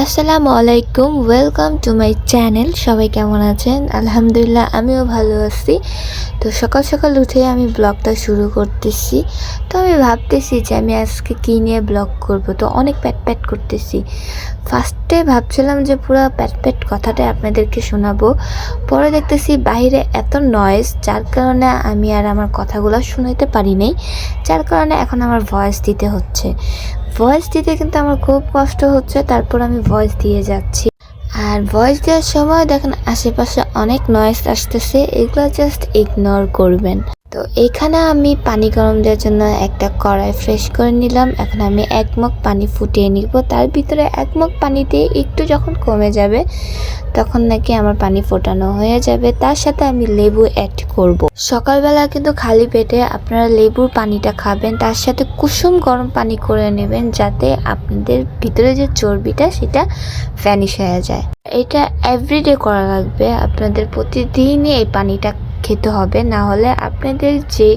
আসসালামু আলাইকুম, welcome to my channel. সবাই কেমন আছেন? আলহামদুলিল্লাহ, আমিও ভালো আছি। তো সকাল সকাল উঠে আমি ব্লগটা শুরু করতেছি। তো আমি ভাবতেছি যে আমি আজকে কী নিয়ে ব্লগ করব। তো অনেক প্যাট করতেছি। ফার্স্টে ভাবছিলাম যে পুরো প্যাট কথাটা আপনাদেরকে শোনাবো। পরে দেখতেছি বাইরে এত নয়েজ, যার কারণে আমি আর আমার কথাগুলো শুনাইতে পারি নাই, যার কারণে এখন আমার ভয়েস দিতে হচ্ছে। ভয়েস দিতে কিন্তু আমার খুব কষ্ট হচ্ছে, তারপর আমি ভয়েস দিয়ে যাচ্ছি। আর ভয়েস দেওয়ার সময় দেখেন আশেপাশে অনেক নয়েজ আসতেছে, এগুলো জাস্ট ইগনোর করবেন। তো এখানে আমি পানি গরম দেওয়ার জন্য একটা কড়াই ফ্রেশ করে নিলাম। এখন আমি 1 মগ পানি ফুটিয়ে নিব। তার ভিতরে 1 মগ পানিতে একটু যখন কমে যাবে তখন নাকি আমার পানি ফোটানো হয়ে যাবে। তার সাথে আমি লেবু অ্যাড করব। সকালবেলা কিন্তু খালি পেটে আপনারা লেবুর পানিটা খাবেন, তার সাথে কুসুম গরম পানি করে নেবেন, যাতে আপনাদের ভিতরে যে চর্বিটা সেটা ভ্যানিশ হয়ে যায়। এটা এভরিডে করা লাগবে, আপনাদের প্রতিদিনই এই পানিটা খেতে হবে, না হলে আপনাদের যে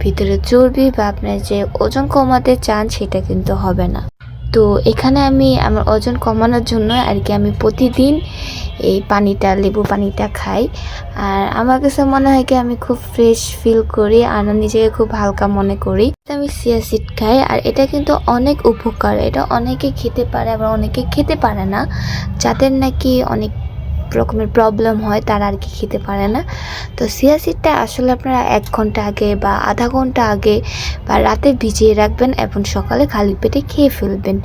ভিতরে চর্বি বা আপনার যে ওজন কমাতে চান সেটা কিন্তু হবে না। তো এখানে আমি আমার ওজন কমানোর জন্য আর কি আমি প্রতিদিন এই পানিটা, লেবু পানিটা খাই। আর আমার কাছে মনে হয় কি আমি খুব ফ্রেশ ফিল করি আর নিজেকে খুব হালকা মনে করি। আমি চিয়া সিড খাই, আর এটা কিন্তু অনেক উপকার। এটা অনেকে খেতে পারে, আবার অনেকে খেতে পারে না। যাদের নাকি অনেক রকমের প্রবলেম হয় তারা আর কি খেতে পারে না। তো চিয়া সিডটা আসলে আপনারা 1 ঘন্টা আগে বা আধা ঘন্টা আগে বা রাতে ভিজিয়ে রাখবেন এবং সকালে খালি পেটে খেয়ে ফেলবেন।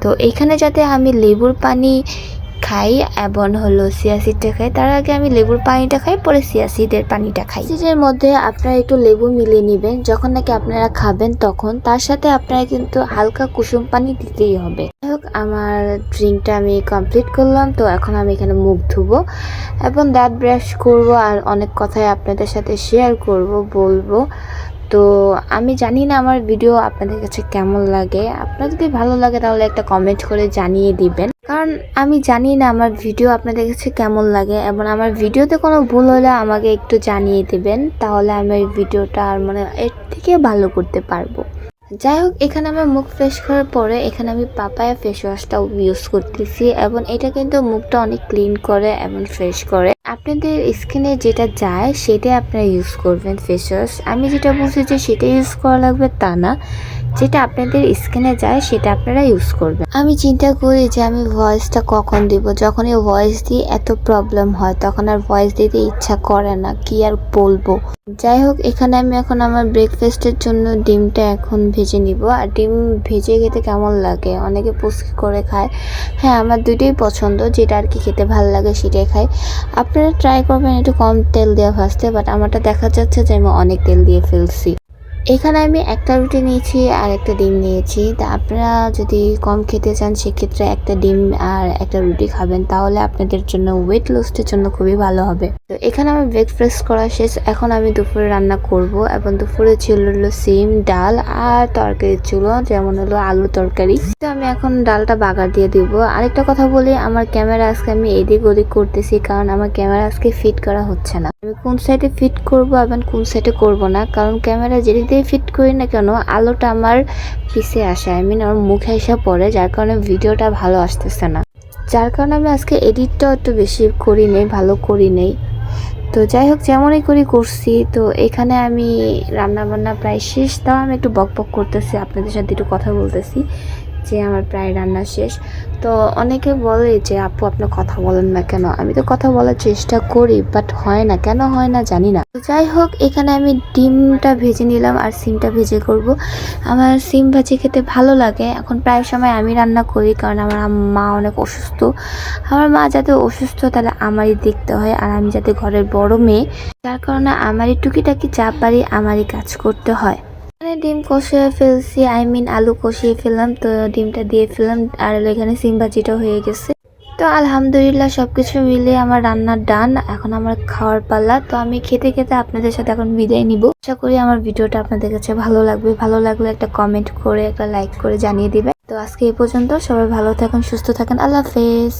তো এখানে যাতে আমি লেবুর পানি খাই এবং চিয়া সিডটা খাই, তার আগে আমি লেবুর পানিটা খাই, পরে চিয়া সিডের পানিটা খাই। সিডের মধ্যে আপনারা একটু লেবু মিলিয়ে নেবেন যখন নাকি আপনারা খাবেন তখন। তার সাথে আপনারা কিন্তু হালকা কুসুম পানি দিতেই হবে। যাই হোক, আমার ড্রিঙ্কটা আমি কমপ্লিট করলাম। তো এখন আমি এখানে মুখ ধুবো এবং দাঁত ব্রাশ করব, আর অনেক কথাই আপনাদের সাথে শেয়ার করব, বলবো। তো আমি জানি না আমার ভিডিও আপনাদের কাছে কেমন লাগে। আপনার যদি ভালো লাগে তাহলে একটা কমেন্ট করে জানিয়ে দিবেন, কারণ আমি জানি না আমার ভিডিও আপনাদের কাছে কেমন লাগে, এবং আমার ভিডিওতে কোনো ভুল হলে আমাকে একটু জানিয়ে দিবেন, তাহলে আমি এই ভিডিওটা আর এর থেকে ভালো করতে পারবো। যাই হোক, এখানে আমার মুখ ফ্রেশ করার পরে এখানে আমি পাপায়া ফেস ওয়াশটাও ইউজ করতেছি, এবং এটা কিন্তু মুখটা অনেক ক্লিন করে এবং ফ্রেশ করে। আপনাদের স্কিনে যেটা যায় সেটাই আপনারা ইউজ করবেন ফেস ওয়াশ। আমি যেটা বলছি যে সেটা ইউজ করা লাগবে তা না, যেটা আপনাদের স্কিনে যায় সেটা আপনারা ইউজ করবেন। আমি চিন্তা করি যে আমি ভয়েসটা কখন দিব, যখন এই ভয়েস দিয়ে এত প্রবলেম হয় তখন আর ভয়েস দিতে ইচ্ছা করে না, কি আর বলবো। যাই হোক, এখানে আমি এখন আমার ব্রেকফাস্টের জন্য ডিমটা এখন ভেজে নিব। আর ডিম ভেজে খেতে কেমন লাগে, অনেকে পোস্ট করে খায়। হ্যাঁ, আমার দুইটাই পছন্দ, যেটা আর কি খেতে ভালো লাগে সেটাই খাই। আপনারা ট্রাই করবেন একটু কম তেল দেওয়া ভাজতে, বাট আমারটা দেখা যাচ্ছে যে আমি অনেক তেল দিয়ে ফেলছি। এখানে আমি একটা রুটি নিয়েছি আর একটা ডিম নিয়েছি। তা আপনারা যদি কম খেতে চান সেক্ষেত্রে একটা ডিম আর একটা রুটি খাবেন, তাহলে আপনাদের জন্য ওয়েট লসের জন্য খুবই ভালো হবে। তো এখানে আমার ব্রেকফাস্ট করা শেষ। এখন আমি দুপুরে রান্না করব, এবং দুপুরে ছিল সিম, ডাল আর তরকারি ছিল, যেমন আলু তরকারি। তো আমি এখন ডালটা বাগার দিয়ে দিব। আরেকটা কথা বলি, আমার ক্যামেরা আজকে আমি এদিক ওদিক করতেছি, কারণ আমার ক্যামেরা আজকে ফিট করা হচ্ছে না। আমি কোন সাইডে ফিট করব এবং কোন সাইডে করব না, কারণ ক্যামেরা যেদিক দিয়ে ফিট করি না কেন আলোটা আমার পিছে আসে, আমার মুখে এসে পড়ে, যার কারণে ভিডিওটা ভালো আসতেছে না। যার কারণে আমি আজকে এডিটটাও একটু বেশি করি নেই, ভালো করি নেই। তো যাই হোক, যেমনই করছি। তো এখানে আমি রান্না বান্না প্রায় শেষ। তাও আমি একটু বকবক করতেছি, আপনাদের সাথে একটু কথা বলতেছি যে আমার প্রায় রান্না শেষ। তো অনেকে বলে যে আপু আপনি কথা বলেন না কেন, আমি তো কথা বলার চেষ্টা করি, বাট হয় না, কেন হয় না জানি না। তো যাই হোক, এখানে আমি ডিমটা ভেজে নিলাম আর সিমটা ভেজে করব। আমার সিম ভাজি খেতে ভালো লাগে। এখন প্রায় সময় আমি রান্না করি, কারণ আমার মা অনেক অসুস্থ। আমার মা যাতে অসুস্থ তাহলে আমারই দেখতে হয়, আর আমি যাতে ঘরের বড় মেয়ে, যার কারণে আমারই টুকিটাকি যা পারি আমারই কাজ করতে হয়। ডিম কষিয়ে ফেলছি, আলু কষিয়ে ফেললাম। তো ডিমটা দিয়ে ফেললাম, আর এখানে সিম ভাজিটাও হয়ে গেছে। তো আলহামদুলিল্লাহ সবকিছু মিলিয়ে আমার রান্না ডান। এখন আমার খাওয়ার পালা। তো আমি খেতে খেতে আপনাদের সাথে এখন বিদায় নিব। আশা করি আমার ভিডিওটা আপনাদের কাছে ভালো লাগবে। ভালো লাগলে একটা কমেন্ট করে, একটা লাইক করে জানিয়ে দিবেন। তো আজকে এই পর্যন্ত। সবাই ভালো থাকুন, সুস্থ থাকুন। আল্লাহ হাফেজ।